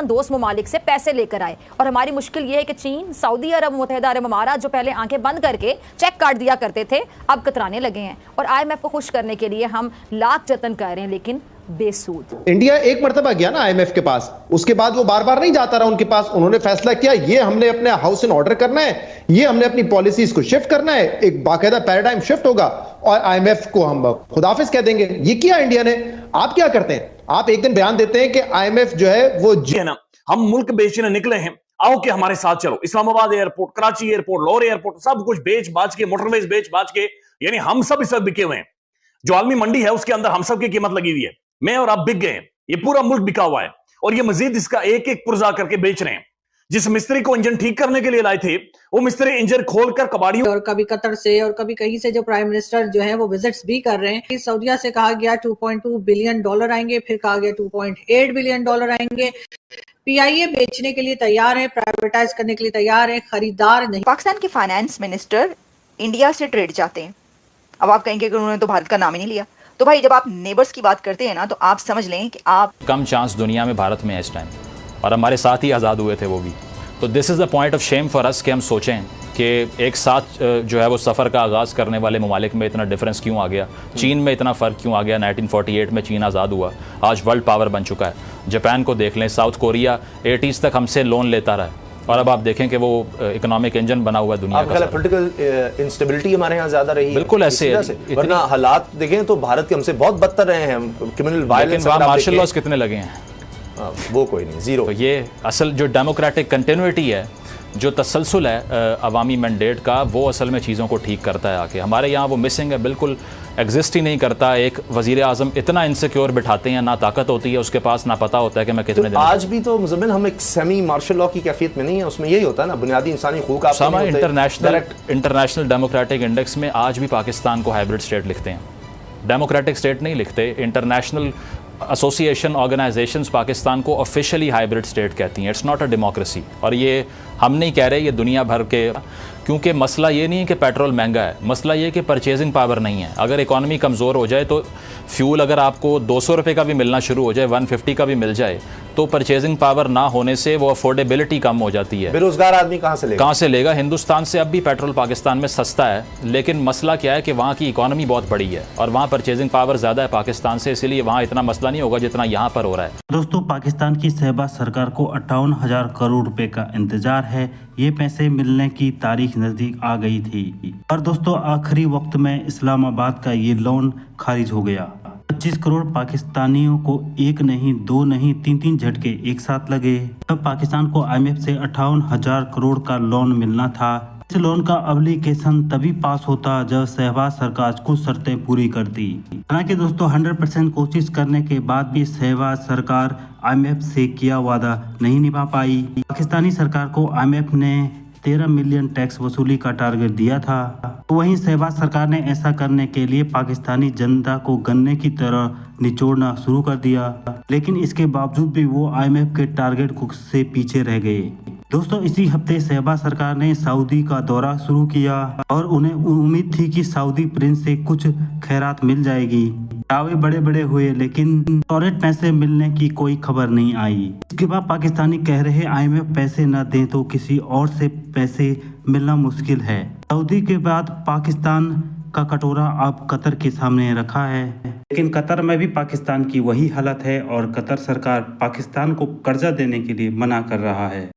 दोस्त ममालिक से पैसे लेकर आए। और हमारी मुश्किल ये है कि चीन, सऊदी अरब, मुत्तहिदा अरब अमारात जो पहले आंखें बंद करके चेक काट दिया करते थे, अब कतराने लगे हैं। और IMF को खुश करने के लिए हम लाख जतन कर रहे हैं, लेकिन बेसूद। इंडिया एक मर्तबा गया ना IMF के पास, उसके बाद वो बार बार नहीं जाता रहा उनके पास। उन्होंने फैसला किया ये हमने अपने हाउस इन ऑर्डर करना है, ये हमने अपनी पॉलिसीज को शिफ्ट करना है, एक बाकायदा पैराडाइम शिफ्ट होगा और IMF को हम खुदाफिज कह देंगे। ये किया इंडिया ने। आप क्या करते हैं? आप एक दिन बयान देते हैं कि IMF जो है वो ना, हम मुल्क बेचने निकले हैं, आओ कि हमारे साथ चलो। Islamabad airport, Karachi airport, Lahore airport, सब कुछ बेच बाच के, मोटरवेज बेच बाच के, यानी हम सब इस वक्त बिके हुए हैं। जो आलमी मंडी है उसके अंदर हम सब की कीमत लगी हुई है। मैं और आप बिक गए हैं, ये पूरा मुल्क बिका हुआ है और ये मजीद इसका एक एक पुर्जा करके बेच रहे हैं। जिस मिस्त्री को इंजन ठीक करने के लिए लाए थे, वो मिस्त्री इंजन खोलकर कबाड़ियों और कभी कतर से और कभी कहीं से जो प्राइम मिनिस्टर जो है वो विजिट्स भी कर रहे हैं। सऊदीया से कहा गया $2.2 बिलियन आएंगे, फिर कहा गया $2.8 बिलियन आएंगे। PIA बेचने के लिए तैयार है, प्राइवेटाइज करने के लिए तैयार है, खरीदार नहीं। पाकिस्तान के फाइनेंस मिनिस्टर इंडिया से ट्रेड जाते हैं। अब आप कहेंगे कि उन्होंने तो भारत का नाम ही नहीं लिया। तो भाई जब आप नेबर्स की बात करते हैं ना, तो आप समझ लें कि आप कम चांस दुनिया में भारत में है इस टाइम, और हमारे साथ ही आज़ाद हुए थे वो भी। तो this is the point of shame for us कि हम सोचें कि एक साथ जो है वो सफ़र का आगाज़ करने वाले ममालिक में इतना डिफरेंस क्यों आ गया, चीन में इतना फ़र्क क्यों आ गया। 1948 में चीन आज़ाद हुआ, आज वर्ल्ड पावर बन चुका है। जापान को देख लें, साउथ कोरिया 80s तक हमसे लोन लेता रहा, और अब आप देखें कि वो इकोनॉमिक इंजन बना हुआ है दुनिया का। पॉलिटिकल इंस्टेबिलिटी हमारे यहाँ ज्यादा रही है, बिल्कुल ऐसे वरना हालात देखें तो भारत के हमसे बहुत बदतर रहे हैं। क्रिमिनल वायलेंस, मार्शल लॉज कितने लगे हैं? वो कोई नहीं, जीरो। तो ये असल जो डेमोक्रेटिक कंटिन्यूटी है, जो तसलसल है अवामी मैंडेट का, वो असल में चीज़ों को ठीक करता है आके। हमारे यहाँ वो मिसिंग है, बिल्कुल एग्जिस्ट ही नहीं करता। एक वज़ीर आज़म इतना इनसिक्योर बिठाते हैं, ना ताकत होती है उसके पास, ना पता होता है कि मैं कितने दिन। आज भी तो मुज़म्मिल हम एक सेमी मार्शल लॉ की कैफियत में नहीं है, उसमें यही होता है ना, बुनियादी इंसानी हुकूक। इंटरनेशनल डेमोक्रेटिक इंडेक्स में आज भी पाकिस्तान को हाइब्रिड स्टेट लिखते हैं, डेमोक्रेटिक स्टेट नहीं लिखते। इंटरनेशनल एसोसिएशन ऑर्गेनाइजेशंस पाकिस्तान को ऑफिशियली हाइब्रिड स्टेट कहती हैं। It's not a democracy. और ये हम नहीं कह रहे, ये दुनिया भर के, क्योंकि मसला ये नहीं है कि पेट्रोल महंगा है, मसला ये है कि परचेजिंग पावर नहीं है। अगर इकॉनमी कमज़ोर हो जाए तो फ्यूल अगर आपको 200 रुपये का भी मिलना शुरू हो जाए, 150 का भी मिल जाए, तो परचेजिंग पावर ना होने से वो अफोर्डेबिलिटी कम हो जाती है। बेरोजगार आदमी कहाँ से लेगा? हिंदुस्तान से अब भी पेट्रोल पाकिस्तान में सस्ता है, लेकिन मसला क्या है कि वहाँ की इकॉनमी बहुत बड़ी है और वहाँ परचेजिंग पावर ज़्यादा है पाकिस्तान से, इसीलिए वहाँ इतना मसला नहीं होगा जितना यहाँ पर हो रहा है। दोस्तों, पाकिस्तान की शहबाज सरकार को 58,000 करोड़ रुपए का इंतजार है। ये पैसे मिलने की तारीख नजदीक आ गई थी, और दोस्तों आखिरी वक्त में इस्लामाबाद का ये लोन खारिज हो गया। 25 करोड़ पाकिस्तानियों को एक नहीं, दो नहीं, तीन झटके एक साथ लगे। तब पाकिस्तान को IMF से 58,000 करोड़ का लोन मिलना था। इस लोन का एप्लीकेशन तभी पास होता जब शहबाज सरकार कुछ शर्तें पूरी करती। हालांकि दोस्तों 100% कोशिश करने के बाद भी शहबाज सरकार IMF से किया वादा नहीं निभा पाई। पाकिस्तानी सरकार को IMF ने 13 मिलियन टैक्स वसूली का टारगेट दिया था। तो वहीं शहबाज सरकार ने ऐसा करने के लिए पाकिस्तानी जनता को गन्ने की तरह निचोड़ना शुरू कर दिया, लेकिन इसके बावजूद भी वो IMF के टारगेट को से पीछे रह गए। दोस्तों, इसी हफ्ते शहबाज सरकार ने सऊदी का दौरा शुरू किया और उन्हें उम्मीद थी कि सऊदी प्रिंस से कुछ खैरात मिल जाएगी। दावे बड़े बड़े हुए, लेकिन सॉलिड पैसे मिलने की कोई खबर नहीं आई। इसके बाद पाकिस्तानी कह रहे IMF पैसे न दे तो किसी और से पैसे मिलना मुश्किल है। सऊदी के बाद पाकिस्तान का कटोरा अब कतर के सामने रखा है, लेकिन कतर में भी पाकिस्तान की वही हालत है और कतर सरकार पाकिस्तान को कर्जा देने के लिए मना कर रहा है।